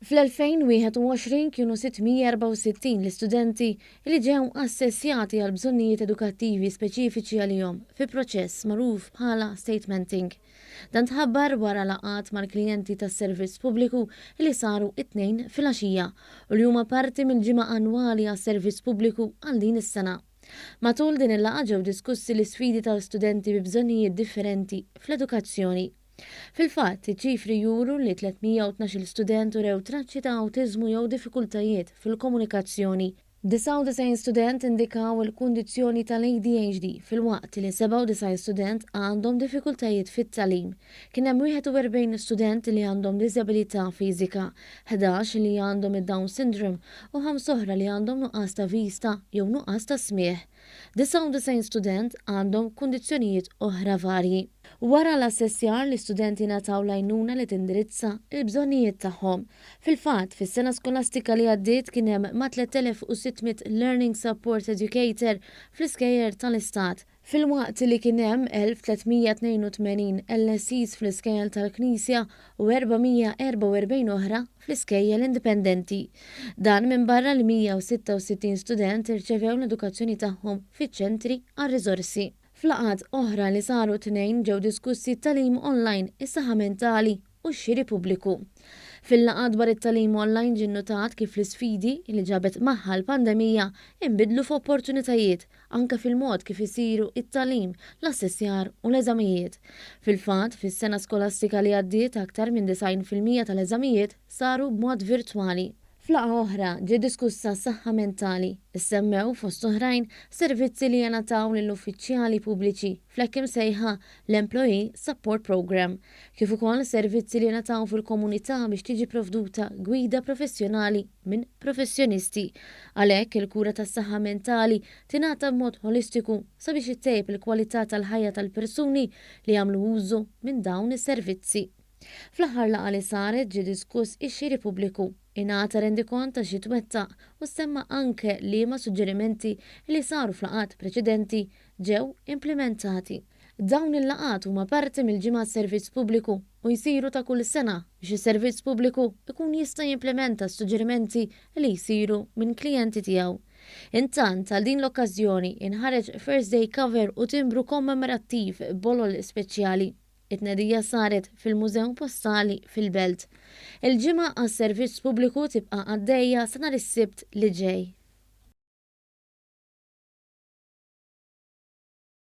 Fl-2021 kienu 664 l-istudenti li ġew assessjati għal bżonnijiet edukattivi speċifiċi għalihom fi proċess magħruf bħala statementing. Dan tħabbar wara laqat mal-klijenti tas-servizz pubbliku li saru it-tnejn fil-għaxija u li huma parti mill-ġimgħa annwali għas-servizz pubbliku għal din is-sena. Matul din il-laqgħa ġew diskussi l-isfidi tal-studenti bi bżonnijiet differenti fl-edukazzjoni. Fil-fatt, iċ-ċifri juru li 312 student urew traċċi ta' awtiżmu jew diffikultajiet fil-komunikazzjoni. 99 student indikaw il-kundizzjoni tal-ADHD fil-waqt li 97 student għandhom diffikultajiet fit-talim. Kien hemm 41 student li għandhom diżabilità fiżika, 11 li għandhom id-Down syndrome u 5 oħra li għandhom nuqqas ta' vista jew nuqqas ta' smieħ. 99 student għandhom kundizzjonijiet oħra varji. Wara l-assessjar li studenti nataw lajnuna li tindirizza il-bżonnijiet tagħhom. Fil-fatt, fis-sena skolastika li għaddiet kien hemm ma' 3600 Learning Support Educator fl-iskejjer tal-Istat. Fil-waqt li kien hemm 1382 LSEs fl-iskejjel tal-Knisja u 444 oħra fl-iskejjel indipendenti. Dan minn barra li 166 student irċevew l-edukazzjoni tagħhom fiċ-ċentri għar-riżorsi. Flaqat oħra li saru tnejn ġew diskussi talim online, is-saħħa mentali u x-xiri pubbliku. Fil-laqgħa dwar it-talim online ġie notat kif l-isfidi li ġabet magħha l-pandemija inbidlu f'opportunitajiet anke fil-mod kif isiru it-talim, l-assessjar u l-eżamijiet. Fil-fatt, fis-sena skolastika li għaddiet aktar minn 90% tal-eżamijiet saru b'mod virtwali. Flaqa oħra ġie diskussa s-saħħa mentali, issemmew fost oħrajn servizzi li jingħataw lill-uffiċjali pubbliċi fl-hekk imsejħa l-Employee Support Program, kif ukoll servizzi li jingħataw fil-komunità biex tiġi provduta gwida professjonali minn professjonisti. Għalhekk il-kura tas-saħħa mentali tingħata b'mod holistiku sabiex ittejjeb il-kwalità tal-ħajja tal-persuni li jagħmlu użu minn dawn is-servizzi. Fl-aħħar laqgħa li saret ġie diskuss ix-xiri pubbliku, ingħata rendikont ta' xi twettaq u semma anke liema suġġerimenti li saru fl-laqgħat preċedenti ġew implementati. Dawn il-laqgħat huma parti mill-ġimgħa servizz pubbliku u jsiru ta' kull sena biex is-servizz pubbliku ikun jista' jimplementa suġġerimenti li jsiru minn klijenti tiegħu. Intant għal din l-okkażjoni inħareġ First Day Cover u timbru kommemorattiv bolol speċjali. It-tnedija saret fil-Mużew Postali fil-Belt. Il-ġimgħa għas-servizz pubbliku tibqa' għaddejja sa nhar is-Sibt li ġej.